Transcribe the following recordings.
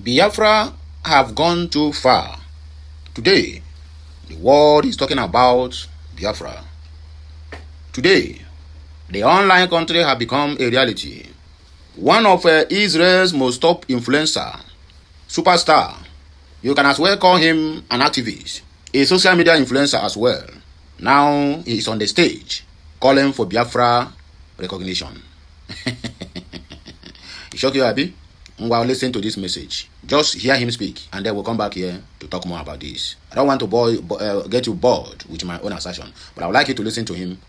Biafra have gone too far. Today, the world is talking about Biafra. Today, the online country have become a reality. One of Israel's most top influencer, superstar, you can as well call him an activist, a social media influencer as well. Now he is on the stage calling for Biafra recognition. It shock you, Abi? While listening to this message, just hear him speak, and then we'll come back here to talk more about this. I don't want to get you bored with my own assertion, but I would like you to listen to him.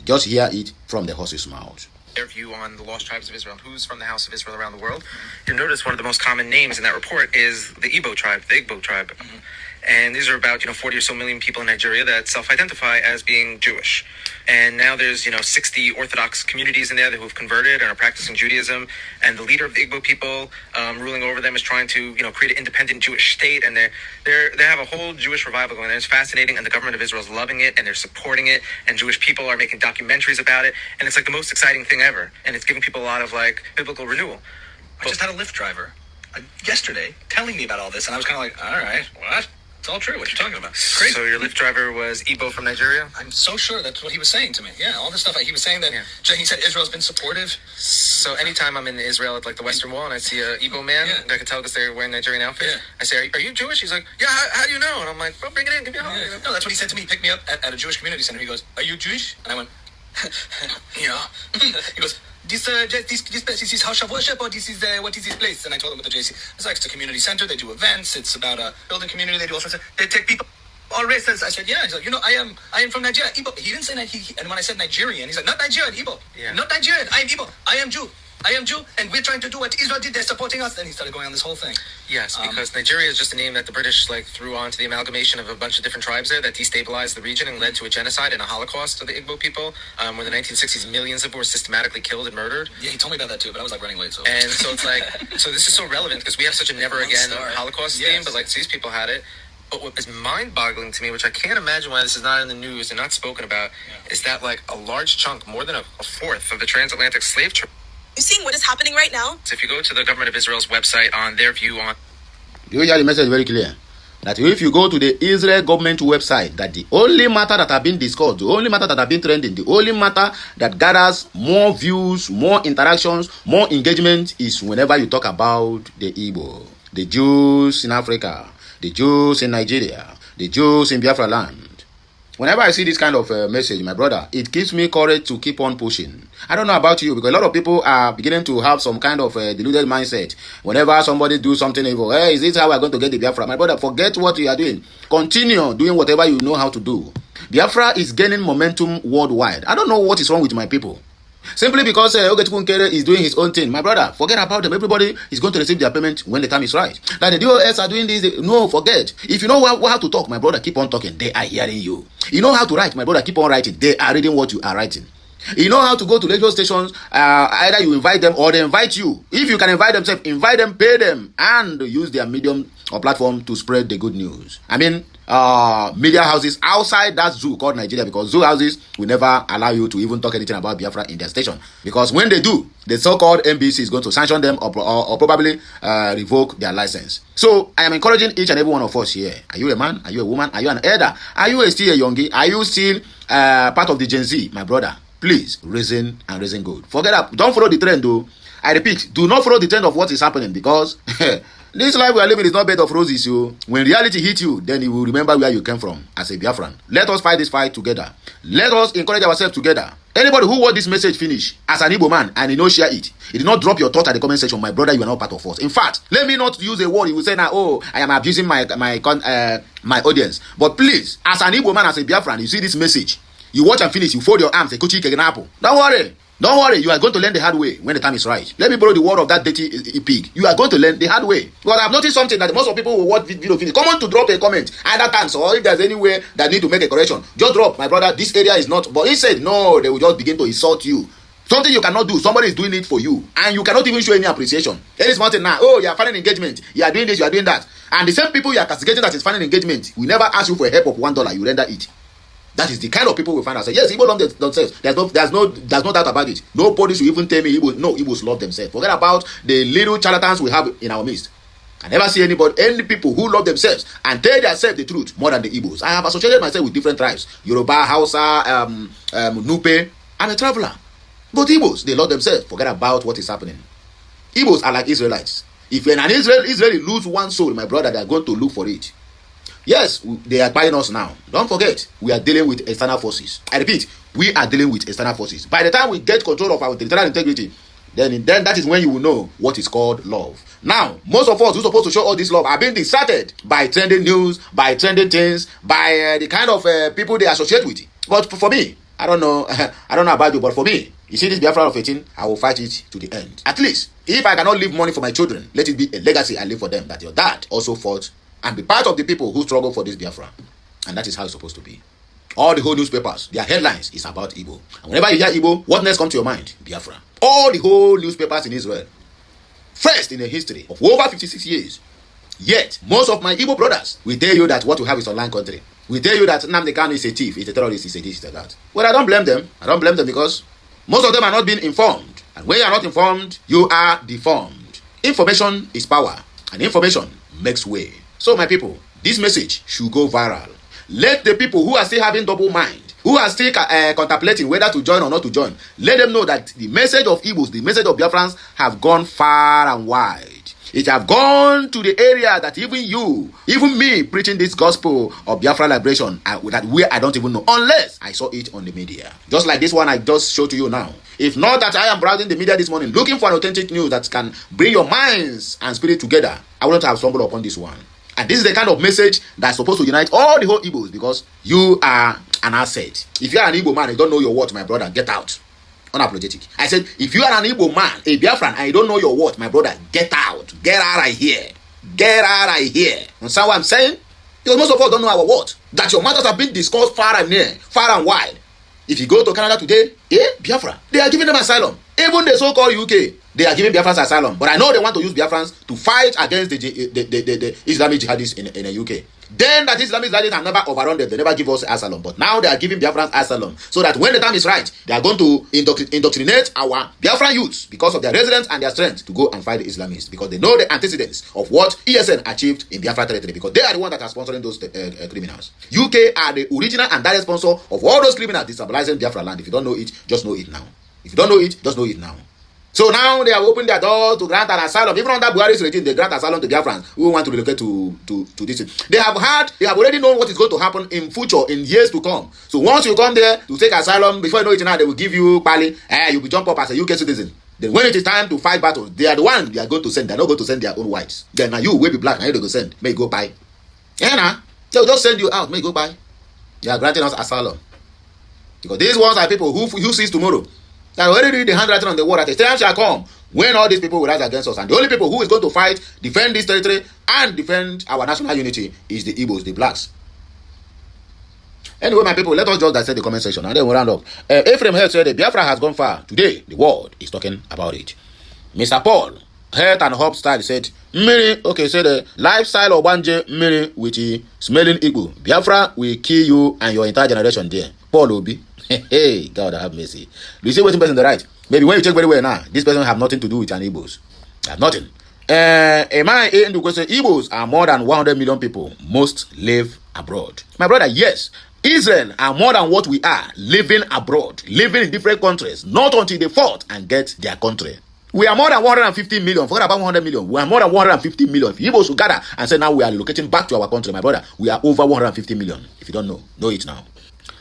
Just hear it from the horse's mouth. Their view on the lost tribes of Israel, who's from the house of Israel around the world. You'll notice one of the most common names in that report is the Igbo tribe, the Igbo tribe. Mm-hmm. And these are about 40 or so million people in Nigeria that self-identify as being Jewish. And now there's 60 Orthodox communities in there who have converted and are practicing Judaism. And the leader of the Igbo people ruling over them is trying to create an independent Jewish state. And they have a whole Jewish revival going there. It's fascinating, and the government of Israel is loving it, and they're supporting it. And Jewish people are making documentaries about it, and it's like the most exciting thing ever. And it's giving people a lot of biblical renewal. I just had a Lyft driver yesterday telling me about all this, and I was kind of like, all right, what? It's all true. What you're talking about? It's crazy. So your Lyft driver was Igbo from Nigeria? I'm so sure that's what he was saying to me. Yeah, all this stuff. He was saying that he said Israel's been supportive. So anytime I'm in Israel at the Western Wall and I see a Igbo man, I can tell because they're wearing Nigerian outfits. Yeah. I say, "Are you Jewish?" He's like, "Yeah. How do you know?" And I'm like, "Well, bring it in. Give me a hug." Yeah. No, that's what he said to me. He picked me up at a Jewish community center. He goes, "Are you Jewish?" And I went, "Yeah." He goes, This place, is this house of worship, or this is what is this place? And I told him with the JC, it's a community center. They do events. It's about a building community. They do all sorts of. They take people, all races. I said, yeah. He's like, I am from Nigeria, Igbo. He didn't say that. And when I said Nigerian, he's like, not Nigerian, Igbo. Yeah. Not Nigerian. I am Igbo. I am Jew, and we're trying to do what Israel did. They're supporting us. Then he started going on this whole thing. Yes, because Nigeria is just a name that the British threw onto the amalgamation of a bunch of different tribes there that destabilized the region and led to a genocide and a Holocaust of the Igbo people. Where in the 1960s, millions of them were systematically killed and murdered. Yeah, he told me about that too, but I was running late. So it's so this is so relevant because we have such a never again Holocaust theme, but these people had it. But what is mind-boggling to me, which I can't imagine why this is not in the news and not spoken about, is that a large chunk, more than a fourth of the transatlantic slave trade. You're seeing what is happening right now? So if you go to the government of Israel's website on their view on... You hear the message very clear. That if you go to the Israel government website, that the only matter that have been discussed, the only matter that have been trending, the only matter that gathers more views, more interactions, more engagement is whenever you talk about the Igbo, the Jews in Africa, the Jews in Nigeria, the Jews in Biafra land. Whenever I see this kind of message, my brother, it gives me courage to keep on pushing. I don't know about you, because a lot of people are beginning to have some kind of deluded mindset. Whenever somebody do something evil, hey, is this how we're going to get the Biafra? My brother, forget what you are doing. Continue doing whatever you know how to do. Biafra is gaining momentum worldwide. I don't know what is wrong with my people. Simply because Geopolitical is doing his own thing. My brother, forget about them. Everybody is going to receive their payment when the time is right. Like the DOS are doing this. No, forget. If you know how to talk, my brother, keep on talking. They are hearing you. You know how to write, my brother, keep on writing. They are reading what you are writing. You know how to go to radio stations. Either you invite them or they invite you. If you can invite themselves, invite them, pay them, and use their medium or platform to spread the good news. Media houses outside that zoo called Nigeria, because zoo houses will never allow you to even talk anything about Biafra in their station, because when they do, the so-called NBC is going to sanction them or probably revoke their license. So I am encouraging each and every one of us here. Are you a man? Are you a woman? Are you an elder? Are you still a youngie? Are you still part of the Gen Z? My brother, please reason and reason good. Forget that. Don't follow the trend though. I repeat, do not follow the trend of what is happening, because this life we are living is not bed of roses. So when reality hits you, then you will remember where you came from as a Biafran. Let us fight this fight together. Let us encourage ourselves together. Anybody who watch this message finish as an Igbo man and you know share it, you did not drop your thought at the comment section, my brother, you are not part of us. In fact, let me not use a word you will say now, I am abusing my audience. But please, as an Igbo man, as a Biafran, you see this message, you watch and finish, you fold your arms, don't worry. Don't worry, you are going to learn the hard way when the time is right. Let me borrow the word of that dirty pig. You are going to learn the hard way. Because I've noticed something that most of people will watch video finish. Come on to drop a comment either times, or if there's any way that need to make a correction, just drop, my brother, this area is not. But he said, no, they will just begin to insult you. Something you cannot do, somebody is doing it for you, and you cannot even show any appreciation. There is something now, you are finding engagement, you are doing this, you are doing that. And the same people you are castigating that is finding engagement, we never ask you for a help of $1, you render it. That is the kind of people we find ourselves. Yes, Igbo love themselves. There's no doubt about it. Nobody should even tell me Igbo. No, Igbos love themselves. Forget about the little charlatans we have in our midst. I never see any people who love themselves and tell themselves the truth more than the Igbos. I have associated myself with different tribes. Yoruba, Hausa, Nupe. I'm a traveler. But Igbos, they love themselves. Forget about what is happening. Igbos are like Israelites. If an Israeli lose one soul, my brother, they are going to look for it. Yes, they are buying us now. Don't forget, we are dealing with external forces. I repeat, we are dealing with external forces. By the time we get control of our territorial integrity, then that is when you will know what is called love. Now, most of us who are supposed to show all this love are being distracted by trending news, by trending things, by the kind of people they associate with. But for me, I don't know about you, but for me, you see this Biafra of 18, I will fight it to the end. At least, if I cannot leave money for my children, let it be a legacy I leave for them, that your dad also fought and be part of the people who struggle for this Biafra. And that is how it's supposed to be. All the whole newspapers, their headlines is about Igbo. And whenever you hear Igbo, what next comes to your mind? Biafra. All the whole newspapers in Israel. First in the history of over 56 years. Yet, most of my Igbo brothers will tell you that what we have is online country. We tell you that Nnamdi Kanu is a thief, is a terrorist, is a this, is a that. Well, I don't blame them. I don't blame them because most of them are not being informed. And when you are not informed, you are deformed. Information is power. And information makes way. So, my people, this message should go viral. Let the people who are still having double mind, who are still contemplating whether to join or not to join, let them know that the message of Igbos, the message of Biafrans have gone far and wide. It have gone to the area that even me preaching this gospel of Biafra liberation, I don't even know, unless I saw it on the media. Just like this one I just showed to you now. If not that I am browsing the media this morning, looking for an authentic news that can bring your minds and spirit together, I wouldn't have stumbled upon this one. And this is the kind of message that's supposed to unite all the whole Igbos, because you are an asset. If you are an Igbo man and you don't know your worth, my brother, get out. Unapologetic. I said, if you are an Igbo man, a Biafran, and you don't know your worth, my brother, get out. Get out of here. Get out of here. Understand what I'm saying? Because most of us don't know our worth. That your matters have been discussed far and near, far and wide. If you go to Canada today, Biafra, they are giving them asylum. Even the so-called UK, they are giving Biafrans asylum. But I know they want to use Biafrans to fight against the Islamic jihadists in the UK. Then that Islamic jihadists have never overrun them. They never give us asylum. But now they are giving Biafrans asylum. So that when the time is right, they are going to indoctrinate our Biafran youths because of their resilience and their strength to go and fight the Islamists. Because they know the antecedents of what ESN achieved in Biafra territory. Because they are the ones that are sponsoring those criminals. UK are the original and direct sponsor of all those criminals destabilizing Biafra land. If you don't know it, just know it now. If you don't know it, just know it now. So now they have opened their door to grant an asylum. Even under Buhari's regime, they grant asylum to Biafrans who want to relocate to this. They have already known what is going to happen in future, in years to come. So once you come there to take asylum, before you know it now, they will give you pali. You'll be jump up as a UK citizen. Then when it is time to fight battles, they are the ones they are going to send. They are not going to send their own whites. Then now you will be black, and you go send. May go by. Yeah, they'll just send you out. May go by. They are granting us asylum. Because these ones are people who sees tomorrow. That already read the handwriting on the wall that a time shall come when all these people will rise against us. And the only people who is going to fight, defend this territory, and defend our national unity is the Igbos, the blacks. Anyway, my people, let us just dissect the comment section and then we'll round up. Ephraim Health said Biafra has gone far. Today, the world is talking about it. Mr. Paul, Health and Hub Style said, said the lifestyle of Banje Miri with smelling Igbo. Biafra will kill you and your entire generation there. Paul Obi. Hey, God have mercy. Do you see what person the right? Maybe when you check very well now, this person have nothing to do with an Igbos. They have nothing. Igbos are more than 100 million people. Most live abroad. My brother, yes. Israel are more than what we are, living abroad, living in different countries, not until they fought and get their country. We are more than 150 million. Forget about 100 million. We are more than 150 million. If Igbos should gather and say now we are relocating back to our country, my brother, we are over 150 million. If you don't know it now.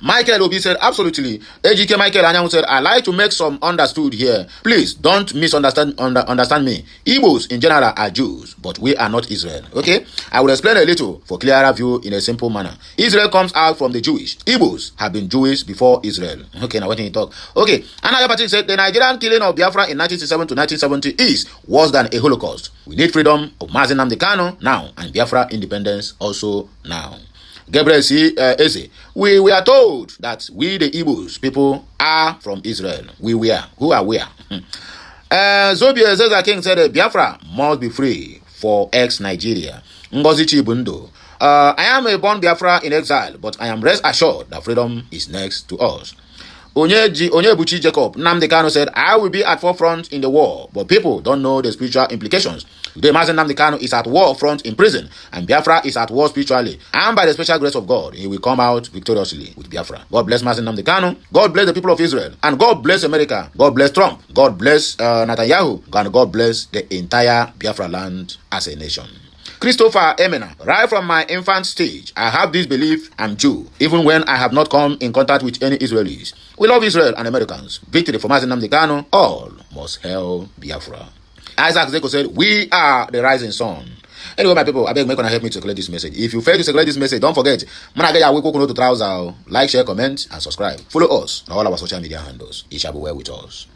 Michael Obi said, absolutely. AGK Michael Anyanwu said, I like to make some understood here. Please don't misunderstand understand me. Igbos in general are Jews, but we are not Israel. Okay? I will explain a little for clearer view in a simple manner. Israel comes out from the Jewish. Igbos have been Jewish before Israel. Okay, now what can you talk? Okay, another person said, the Nigerian killing of Biafra in 1967 to 1970 is worse than a Holocaust. We need freedom of Mazi Nnamdi Kanu now, and Biafra independence also now. Gabriel C. Eze, we are told that we the Igbos people are from Israel. We are. Who are we? Zobia Zeza King said Biafra must be free for ex-Nigeria. Ngozi Chibundo, I am a born Biafra in exile, but I am rest assured that freedom is next to us. Onyebuchi Jacob Nnamdi Kanu said, I will be at forefront in the war, but people don't know the spiritual implications. Today, Mazi Nnamdi Kanu is at war front in prison, and Biafra is at war spiritually. And by the special grace of God, he will come out victoriously with Biafra. God bless Mazi Nnamdi Kanu. God bless the people of Israel. And God bless America. God bless Trump. God bless Netanyahu. And God bless the entire Biafra land as a nation. Christopher Emena, right from my infant stage, I have this belief I'm Jew, even when I have not come in contact with any Israelis. We love Israel and Americans. Victory for Mazi Nnamdi Kanu. All must hail Biafra. Isaac Zeko said, we are the rising sun. Anyway, my people, I beg, make gonna help me to circulate this message. If you fail to circulate this message, don't forget, like, share, comment, and subscribe. Follow us on all our social media handles. It shall be well with us.